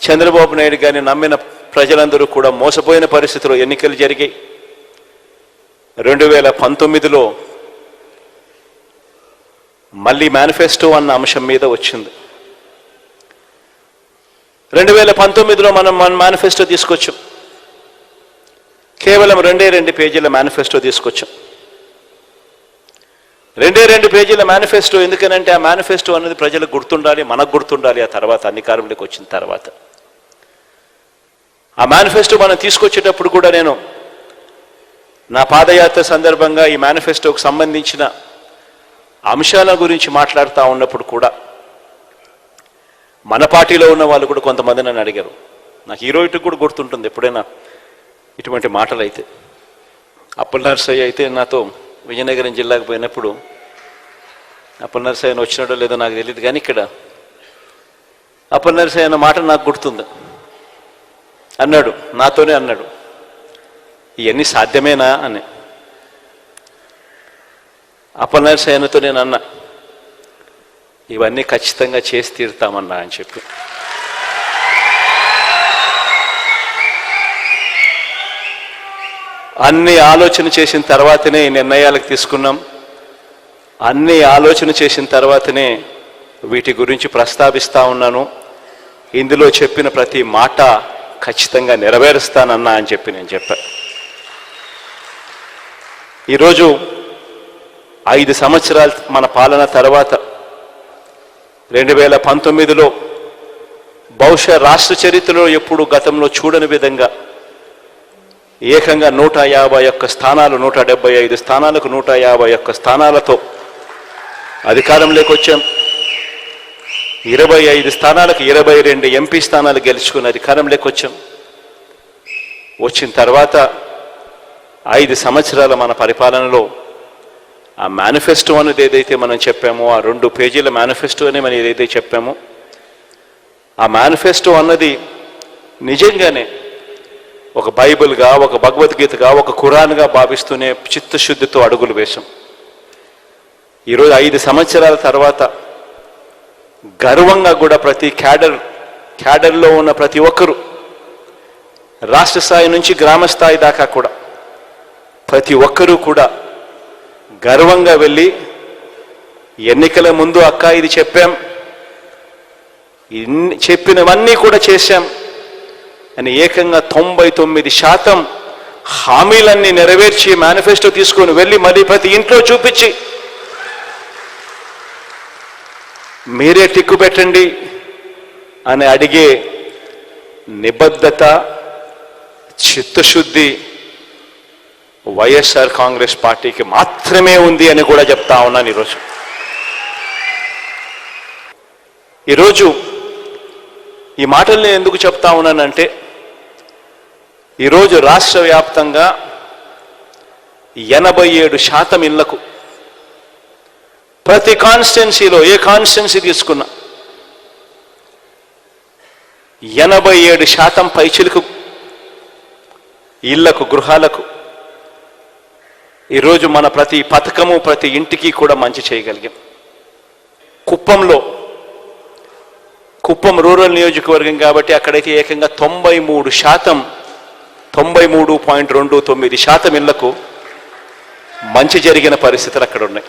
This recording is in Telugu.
చంద్రబాబు నాయుడు గారిని నమ్మిన ప్రజలందరూ కూడా మోసపోయిన పరిస్థితిలో ఎన్నికలు జరిగాయి. 2019లో మళ్ళీ మేనిఫెస్టో అన్న అంశం మీద వచ్చింది. 2019లో మనం మేనిఫెస్టో తీసుకొచ్చాం. కేవలం 2 పేజీల మేనిఫెస్టో తీసుకొచ్చాం. 2 పేజీల మేనిఫెస్టో. ఎందుకనంటే ఆ మేనిఫెస్టో అనేది ప్రజలకు గుర్తుండాలి, మనకు గుర్తుండాలి. ఆ తర్వాత అధికారంలోకి వచ్చిన తర్వాత ఆ మేనిఫెస్టో మనం తీసుకొచ్చేటప్పుడు కూడా నేను నా పాదయాత్ర సందర్భంగా ఈ మేనిఫెస్టోకు సంబంధించిన అంశాల గురించి మాట్లాడుతూ ఉన్నప్పుడు కూడా మన పార్టీలో ఉన్న వాళ్ళు కూడా కొంతమంది నన్ను అడిగారు. నాకు ఈరోజుకి కూడా గుర్తుంటుంది ఎప్పుడైనా ఇటువంటి మాటలు అయితే. అప్పల్ నర్సయ్య అయితే నాతో విజయనగరం జిల్లాకు పోయినప్పుడు, అప్పల్ నర్సయ్య వచ్చినాడో లేదో నాకు తెలియదు, కానీ ఇక్కడ అప్పల్ నర్సయ్య అన్న మాట నాకు గుర్తుంది. అన్నాడు, నాతోనే అన్నాడు, ఇవన్నీ సాధ్యమేనా అని. అప్పల్ నర్సయ్యతో నేను అన్నా, ఇవన్నీ ఖచ్చితంగా చేసి తీరుతామన్నా అని చెప్పి. అన్ని ఆలోచన చేసిన తర్వాతనే ఈ నిర్ణయాలకు తీసుకున్నాం. అన్ని ఆలోచన చేసిన తర్వాతనే వీటి గురించి ప్రస్తావిస్తూ ఉన్నాను. ఇందులో చెప్పిన ప్రతి మాట ఖచ్చితంగా నెరవేరుస్తానన్నా అని చెప్పి నేను చెప్పాను. ఈరోజు 5 సంవత్సరాలు మన పాలన తర్వాత 2019లో బహుశా రాష్ట్ర చరిత్రలో ఎప్పుడు గతంలో చూడని విధంగా ఏకంగా 151 స్థానాలు, 175 స్థానాలకు 151 స్థానాలతో అధికారంలోకి వచ్చాం. 25 స్థానాలకు 22 ఎంపీ స్థానాలు గెలుచుకుని అధికారంలోకి వచ్చాం. వచ్చిన తర్వాత 5 సంవత్సరాల మన పరిపాలనలో ఆ మేనిఫెస్టో అనేది ఏదైతే మనం చెప్పామో, ఆ 2 పేజీల మేనిఫెస్టో అని మనం ఏదైతే చెప్పామో, ఆ మేనిఫెస్టో అన్నది నిజంగానే ఒక బైబిల్గా, ఒక భగవద్గీతగా, ఒక ఖురాన్గా భావిస్తూనే చిత్తశుద్ధితో అడుగులు వేశాం. ఈరోజు 5 సంవత్సరాల తర్వాత గర్వంగా కూడా ప్రతి క్యాడర్లో ఉన్న ప్రతి ఒక్కరూ, రాష్ట్ర స్థాయి నుంచి గ్రామ స్థాయి దాకా కూడా ప్రతి ఒక్కరూ కూడా గర్వంగా వెళ్ళి ఎన్నికల ముందు అక్క ఇది చెప్పాం, చెప్పినవన్నీ కూడా చేశాం అని ఏకంగా 99% హామీలన్నీ నెరవేర్చి మేనిఫెస్టో తీసుకొని వెళ్ళి మళ్ళీ ప్రతి ఇంట్లో చూపించి మీరే టిక్కు పెట్టండి అని అడిగే నిబద్ధత, చిత్తశుద్ధి వైఎస్ఆర్ కాంగ్రెస్ పార్టీకి మాత్రమే ఉంది అని కూడా చెప్తా ఉన్నాను. ఈరోజు ఈ మాటల్ని ఎందుకు చెప్తా ఉన్నానంటే, ఈరోజు రాష్ట్ర వ్యాప్తంగా 87% ఇళ్లకు, ప్రతి కాన్స్టిట్యున్సీలో ఏ కాన్స్టిట్యున్సీ తీసుకున్నా 87% పైచిలకు ఇళ్లకు, గృహాలకు ఈరోజు మన ప్రతి పథకము ప్రతి ఇంటికి కూడా మంచి చేయగలిగాం. కుప్పం రూరల్ నియోజకవర్గం కాబట్టి అక్కడైతే ఏకంగా 93.29% ఇళ్లకు మంచి జరిగిన పరిస్థితులు అక్కడ ఉన్నాయి.